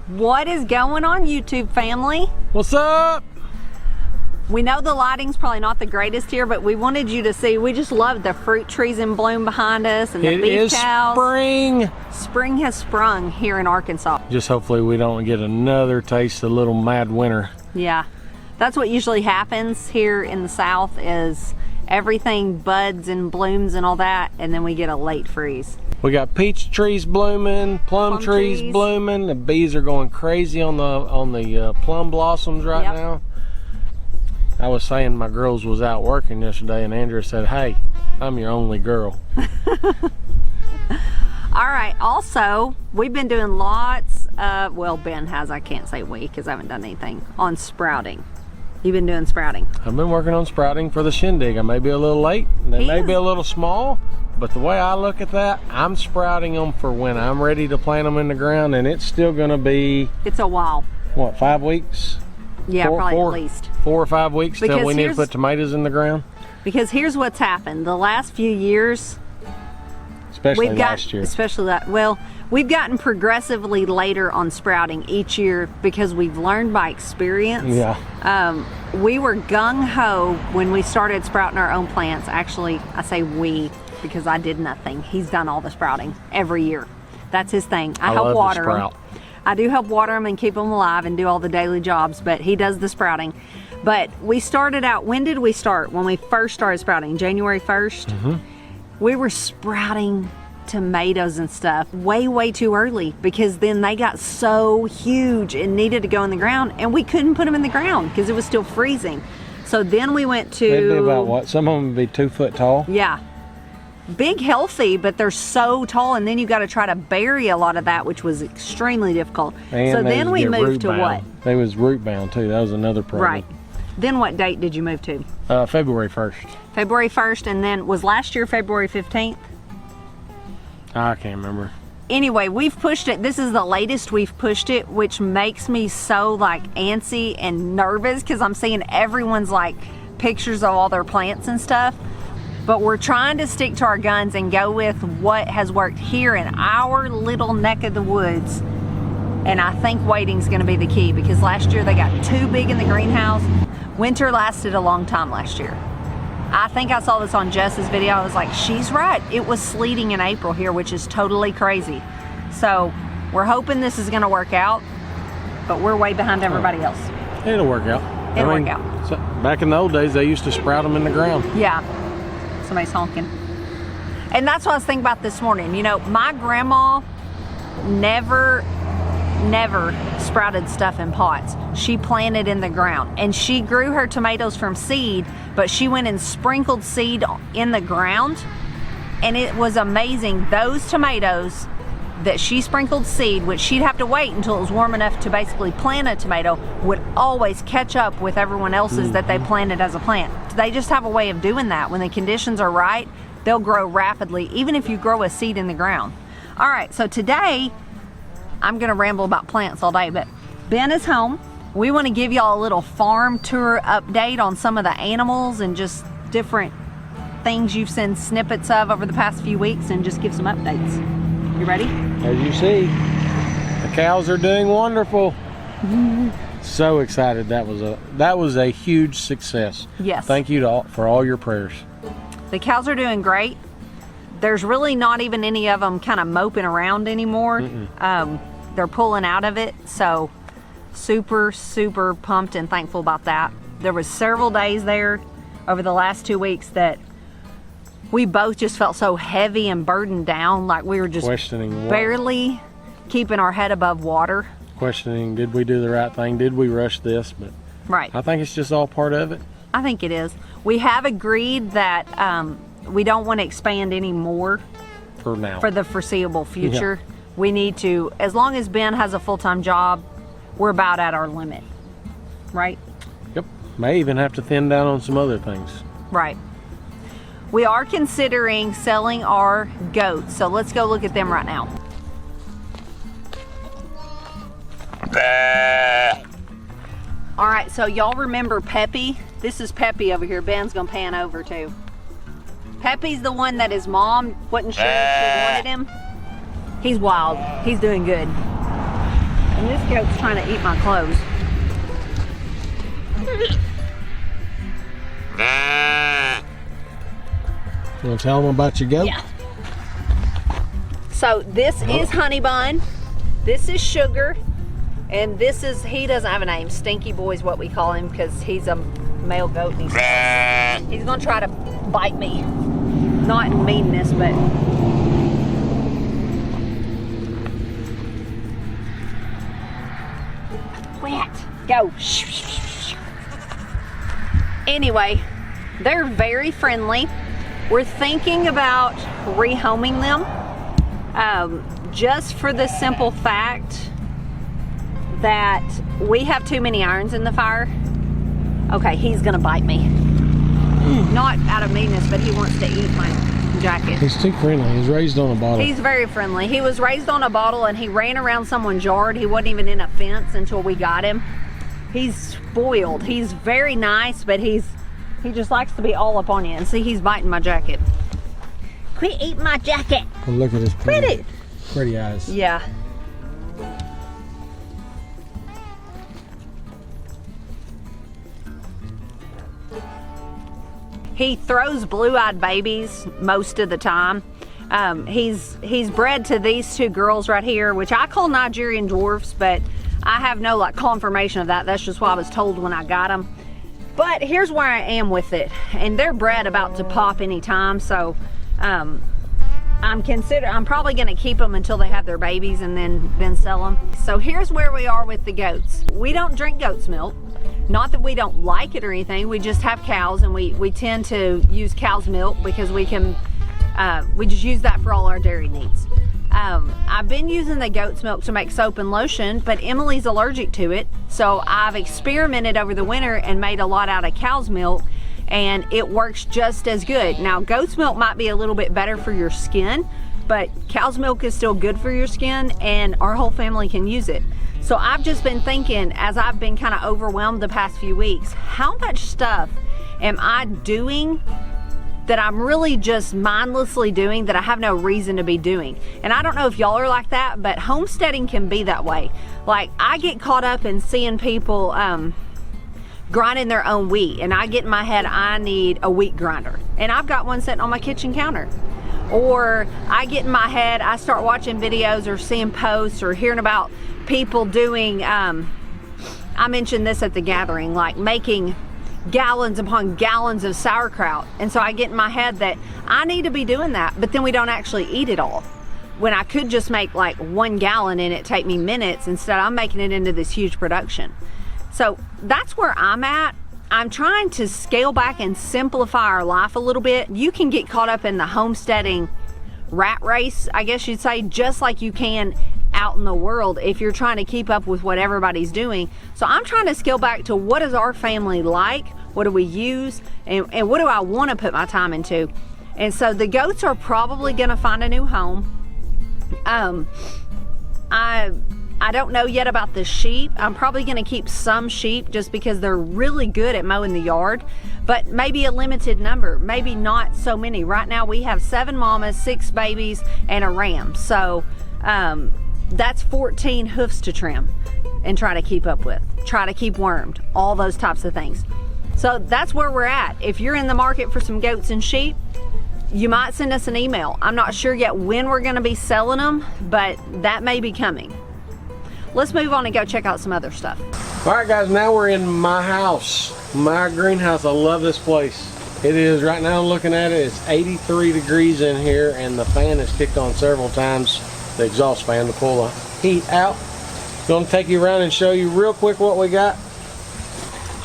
What is going on, YouTube family? What's up? We know the lighting's probably not the greatest here, but we wanted you to see, we just love the fruit trees in bloom behind us and the beef cows. Spring. Spring has sprung here in Arkansas. Just hopefully we don't get another taste of little mad winter. Yeah, that's what usually happens here in the South is everything buds and blooms and all that, and then we get a late freeze. We got peach trees blooming, plum trees blooming. The bees are going crazy on the plum blossoms right now. I was saying my girls was out working yesterday, and Andrea said, "Hey, I'm your only girl." All right, also, we've been doing lots of, well, Ben has, I can't say we because I haven't done anything, on sprouting. You've been doing sprouting. I've been working on sprouting for the shindig. I may be a little late, they may be a little small, but the way I look at that, I'm sprouting them for when I'm ready to plant them in the ground, and it's still gonna be... It's a while. What, 5 weeks? Yeah, probably at least. 4 or 5 weeks till we need to put tomatoes in the ground? Because here's what's happened. The last few years, especially last year. Especially that, well, we've gotten progressively later on sprouting each year because we've learned by experience. Yeah. We were gung-ho when we started sprouting our own plants. Actually, I say we because I did nothing. He's done all the sprouting every year. That's his thing. I help water them. I do help water them and keep them alive and do all the daily jobs, but he does the sprouting. But we started out, when did we start? When we first started sprouting, January 1st? Mm-hmm. We were sprouting tomatoes and stuff way too early because then they got so huge and needed to go in the ground, and we couldn't put them in the ground because it was still freezing. So then we went to... They'd be about what? Some of them would be 2 foot tall? Yeah. Big, healthy, but they're so tall, and then you got to try to bury a lot of that, which was extremely difficult. And so then we moved to what? They was root bound too. That was another problem. Right. Then what date did you move to? February 1st. February 1st, and then was last year February 15th? I can't remember. Anyway, we've pushed it. This is the latest we've pushed it, which makes me so like antsy and nervous because I'm seeing everyone's like pictures of all their plants and stuff. But we're trying to stick to our guns and go with what has worked here in our little neck of the woods. And I think waiting's gonna be the key because last year they got too big in the greenhouse. Winter lasted a long time last year. I think I saw this on Jess's video. I was like, she's right. It was sleeting in April here, which is totally crazy. So we're hoping this is gonna work out, but we're way behind everybody else. It'll work out. It'll work out. So back in the old days, they used to sprout them in the ground. Yeah. Somebody's honking. And that's what I was thinking about this morning. You know, my grandma never sprouted stuff in pots. She planted in the ground, and she grew her tomatoes from seed, but she went and sprinkled seed in the ground, and it was amazing. Those tomatoes that she sprinkled seed, which she'd have to wait until it was warm enough to basically plant a tomato, would always catch up with everyone else's that they planted as a plant. They just have a way of doing that. When the conditions are right, they'll grow rapidly, even if you grow a seed in the ground. All right, so today, I'm gonna ramble about plants all day, but Ben is home. We wanna give y'all a little farm tour update on some of the animals and just different things you've seen snippets of over the past few weeks and just give some updates. You ready? As you see, the cows are doing wonderful. So excited. That was a huge success. Yes. Thank you for all your prayers. The cows are doing great. There's really not even any of them kind of moping around anymore. They're pulling out of it, so super pumped and thankful about that. There was several days there over the last 2 weeks that we both just felt so heavy and burdened down, like we were just barely keeping our head above water. Questioning, did we do the right thing? Did we rush this? But right. I think it's just all part of it. I think it is. We have agreed that we don't want to expand any more for now, for the foreseeable future. Yeah. We need to, as long as Ben has a full-time job, we're about at our limit, right? Yep. May even have to thin down on some other things. Right. We are considering selling our goats, so let's go look at them right now. All right, so y'all remember Peppy? This is Peppy over here. Ben's gonna pan over too. Peppy's the one that his mom wasn't sure if she wanted him. He's wild. He's doing good. And this goat's trying to eat my clothes. You want to tell them about your goat? Yeah. So this is Honey Bun. This is Sugar. And this is, he doesn't have a name. Stinky Boy is what we call him because he's a male goat. And he's going to try to bite me. Not in meanness, but... Quit. Go. Anyway, they're very friendly. We're thinking about rehoming them just for the simple fact that we have too many irons in the fire. Okay, he's gonna bite me. Not out of meanness, but he wants to eat my jacket. He's too friendly. He's raised on a bottle. He's very friendly. He was raised on a bottle and he ran around someone's yard. He wasn't even in a fence until we got him. He's spoiled. He's very nice, but he just likes to be all up on you. And see, he's biting my jacket. Quit eating my jacket. Well, look at his pretty eyes. Yeah. He throws blue-eyed babies most of the time. He's bred to these two girls right here, which I call Nigerian dwarfs, but I have no like confirmation of that. That's just what I was told when I got them. But here's where I am with it, and they're bred about to pop anytime, so I'm probably going to keep them until they have their babies and then sell them. So here's where we are with the goats. We don't drink goat's milk. Not that we don't like it or anything, we just have cows and we tend to use cow's milk because we just use that for all our dairy needs. I've been using the goat's milk to make soap and lotion, but Emily's allergic to it. So I've experimented over the winter and made a lot out of cow's milk, and it works just as good. Now, goat's milk might be a little bit better for your skin, but cow's milk is still good for your skin and our whole family can use it. So I've just been thinking, as I've been kind of overwhelmed the past few weeks, how much stuff am I doing that I'm really just mindlessly doing that I have no reason to be doing? And I don't know if y'all are like that, but homesteading can be that way. Like, I get caught up in seeing people grinding their own wheat, and I get in my head, I need a wheat grinder. And I've got one sitting on my kitchen counter. Or I get in my head, I start watching videos or seeing posts or hearing about people doing, I mentioned this at the gathering, like making gallons upon gallons of sauerkraut. And so I get in my head that I need to be doing that, but then we don't actually eat it all. When I could just make like 1 gallon and it take me minutes, instead I'm making it into this huge production. So that's where I'm at. I'm trying to scale back and simplify our life a little bit. You can get caught up in the homesteading rat race, I guess you'd say, just like you can out in the world if you're trying to keep up with what everybody's doing. So I'm trying to scale back to what is our family like, what do we use, and what do I want to put my time into. And so the goats are probably going to find a new home. I don't know yet about the sheep. I'm probably going to keep some sheep just because they're really good at mowing the yard, but maybe a limited number, maybe not so many. Right now we have 7 mamas, 6 babies, and a ram. So that's 14 hoofs to trim and try to keep up with, try to keep wormed, all those types of things. So that's where we're at. If you're in the market for some goats and sheep, you might send us an email. I'm not sure yet when we're going to be selling them, but that may be coming. Let's move on and go check out some other stuff. All right, guys, now we're in my house, my greenhouse. I love this place. It is, right now looking at it, it's 83 degrees in here, and the fan is kicked on several times, the exhaust fan, to pull the heat out. Going to take you around and show you real quick what we got.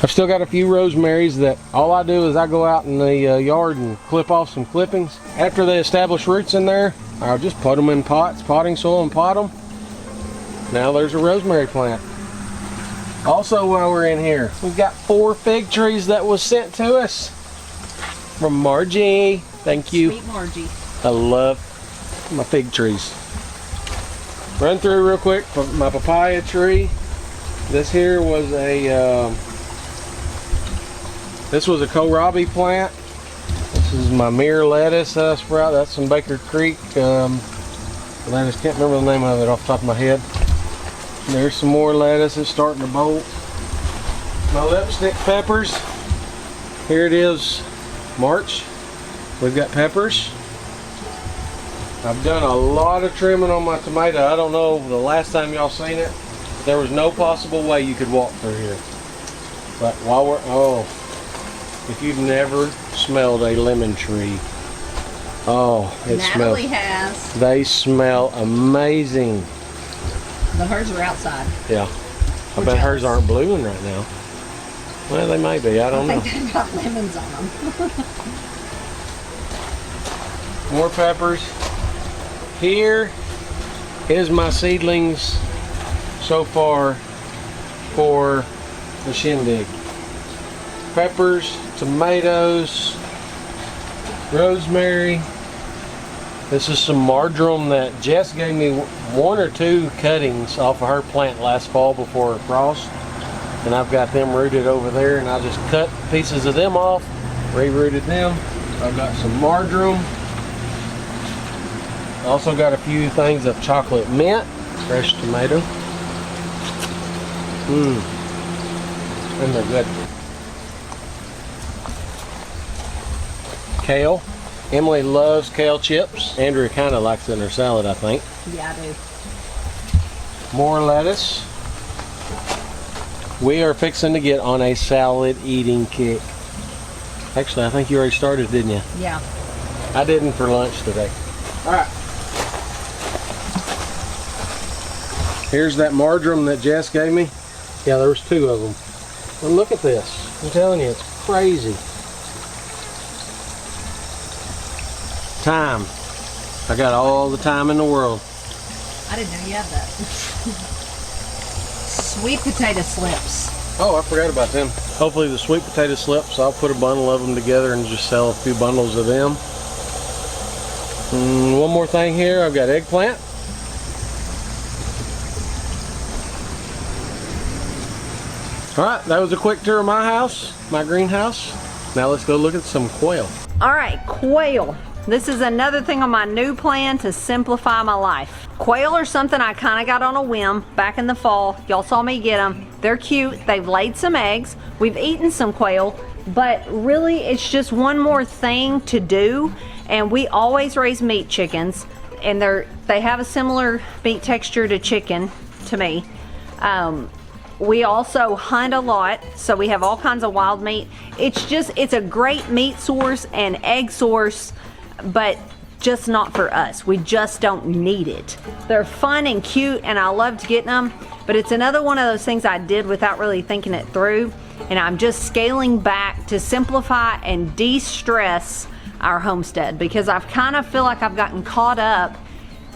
I've still got a few rosemaries that all I do is I go out in the yard and clip off some clippings. After they establish roots in there, I'll just put them in pots, potting soil, and pot them. Now there's a rosemary plant. Also, while we're in here, we've got 4 fig trees that was sent to us from Margie. Thank you. Sweet Margie. I love my fig trees. Run through real quick. My papaya tree. This here was a kohlrabi plant. This is my mirror lettuce sprout. That's some Baker Creek lettuce. Can't remember the name of it off the top of my head. There's some more lettuce. It's starting to bolt. My lipstick peppers. Here it is, March. We've got peppers. I've done a lot of trimming on my tomato. I don't know the last time y'all seen it. There was no possible way you could walk through here. But while we're, oh, if you've never smelled a lemon tree, oh, it smells. Natalie has. They smell amazing. But hers are outside. Yeah. I bet hers aren't blooming right now. Well, they may be. I don't know. I think they've got lemons on them. More peppers. Here is my seedlings so far for the shindig. Peppers, tomatoes, rosemary. This is some marjoram that Jess gave me 1 or 2 cuttings off of her plant last fall before it frost. And I've got them rooted over there, and I just cut pieces of them off, re-rooted them. I've got some marjoram. Also got a few things of chocolate mint, fresh tomato. And they're good. Kale. Emily loves kale chips. Andrea kind of likes it in her salad, I think. Yeah, I do. More lettuce. We are fixing to get on a salad eating kick. Actually, I think you already started, didn't you? Yeah. I didn't for lunch today. All right. Here's that marjoram that Jess gave me. Yeah, there was 2 of them. Well, look at this. I'm telling you, it's crazy. Thyme. I got all the time in the world. I didn't know you had that. Sweet potato slips. Oh, I forgot about them. Hopefully the sweet potato slips, I'll put a bundle of them together and just sell a few bundles of them. One more thing here, I've got eggplant. Alright, that was a quick tour of my house, my greenhouse. Now let's go look at some quail. Alright, quail. This is another thing on my new plan to simplify my life. Quail are something I kind of got on a whim back in the fall. Y'all saw me get them. They're cute. They've laid some eggs. We've eaten some quail, but really it's just one more thing to do. And we always raise meat chickens, and they have a similar meat texture to chicken to me. We also hunt a lot, so we have all kinds of wild meat. It's a great meat source and egg source, but just not for us. We just don't need it. They're fun and cute, and I loved getting them, but it's another one of those things I did without really thinking it through, and I'm just scaling back to simplify and de-stress our homestead, because I kind of feel like I've gotten caught up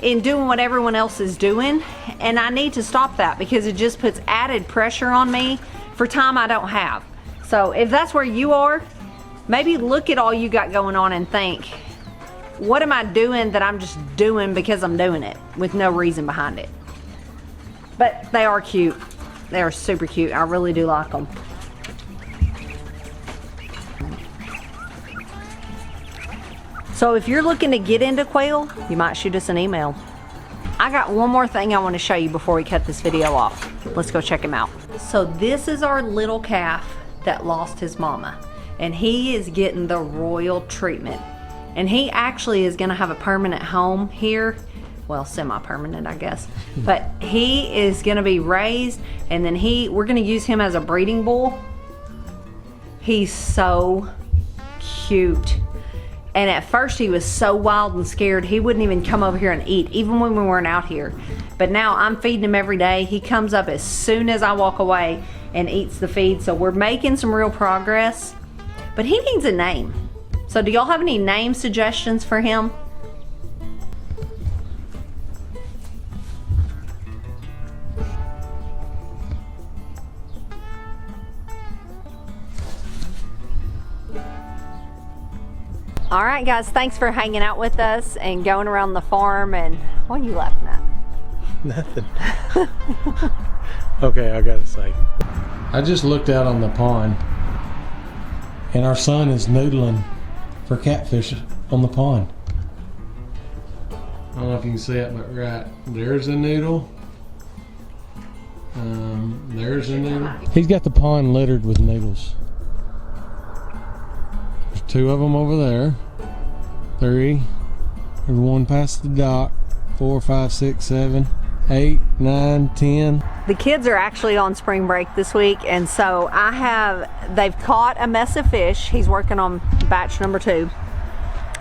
in doing what everyone else is doing, and I need to stop that because it just puts added pressure on me for time I don't have. So if that's where you are, maybe look at all you got going on and think, what am I doing that I'm just doing because I'm doing it with no reason behind it? But they are cute. They are super cute. I really do like them. So if you're looking to get into quail, you might shoot us an email. I got one more thing I want to show you before we cut this video off. Let's go check him out. So this is our little calf that lost his mama, and he is getting the royal treatment. And he actually is gonna have a permanent home here. Well, semi-permanent, I guess. But he is gonna be raised, and then we're gonna use him as a breeding bull. He's so cute. And at first he was so wild and scared, he wouldn't even come over here and eat, even when we weren't out here. But now I'm feeding him every day. He comes up as soon as I walk away and eats the feed. So we're making some real progress, but he needs a name. So do y'all have any name suggestions for him? All right, guys, thanks for hanging out with us and going around the farm. And what are you laughing at? Nothing. Okay, I gotta say, I just looked out on the pond and our son is noodling for catfish on the pond. I don't know if you can see it, but right there's a noodle There's a noodle. He's got the pond littered with noodles. There's 2 of them over there. 3. There's 1 past the dock. 4, 5, 6, 7, 8, 9, 10. The kids are actually on spring break this week, and so they've caught a mess of fish. He's working on batch number 2.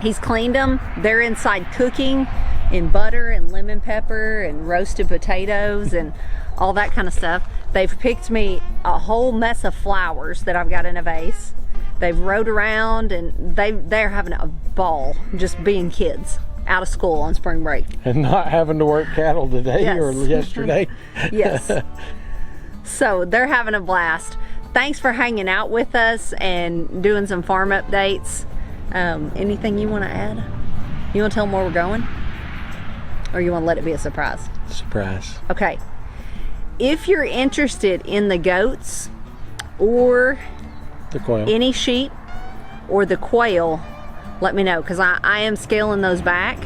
He's cleaned them. They're inside cooking in butter and lemon pepper and roasted potatoes and all that kind of stuff. They've picked me a whole mess of flowers that I've got in a vase. They've rode around and they're having a ball just being kids out of school on spring break. And not having to work cattle today. Yes. Or yesterday. Yes. So they're having a blast. Thanks for hanging out with us and doing some farm updates. Anything you want to add? You want to tell them where we're going? Or you want to let it be a surprise? Surprise. Okay. If you're interested in the goats or the quail, any sheep or the quail, let me know, because I am scaling those back.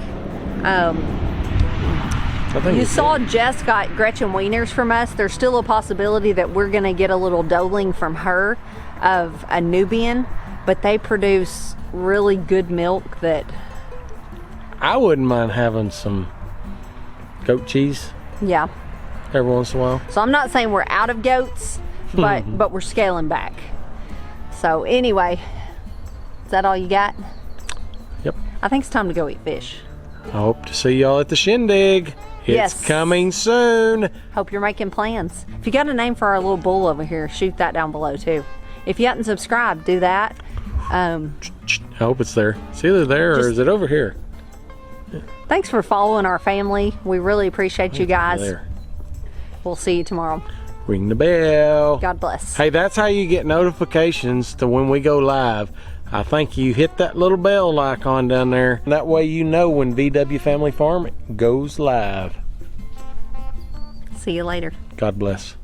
You saw Jess got Gretchen wieners from us. There's still a possibility that we're going to get a little doling from her of a Nubian, but they produce really good milk that I wouldn't mind having some goat cheese. Yeah. Every once in a while. So I'm not saying we're out of goats, but we're scaling back. So anyway, is that all you got? Yep. I think it's time to go eat fish. I hope to see y'all at the shindig. It's coming soon. Hope you're making plans. If you got a name for our little bull over here, shoot that down below too. If you haven't subscribed, do that. I hope it's there. It's either there or is it over here? Thanks for following our family. We really appreciate you guys. There. We'll see you tomorrow. Ring the bell. God bless. Hey, that's how you get notifications to when we go live. I think you hit that little bell icon down there. That way you know when VW Family Farm goes live. See you later. God bless.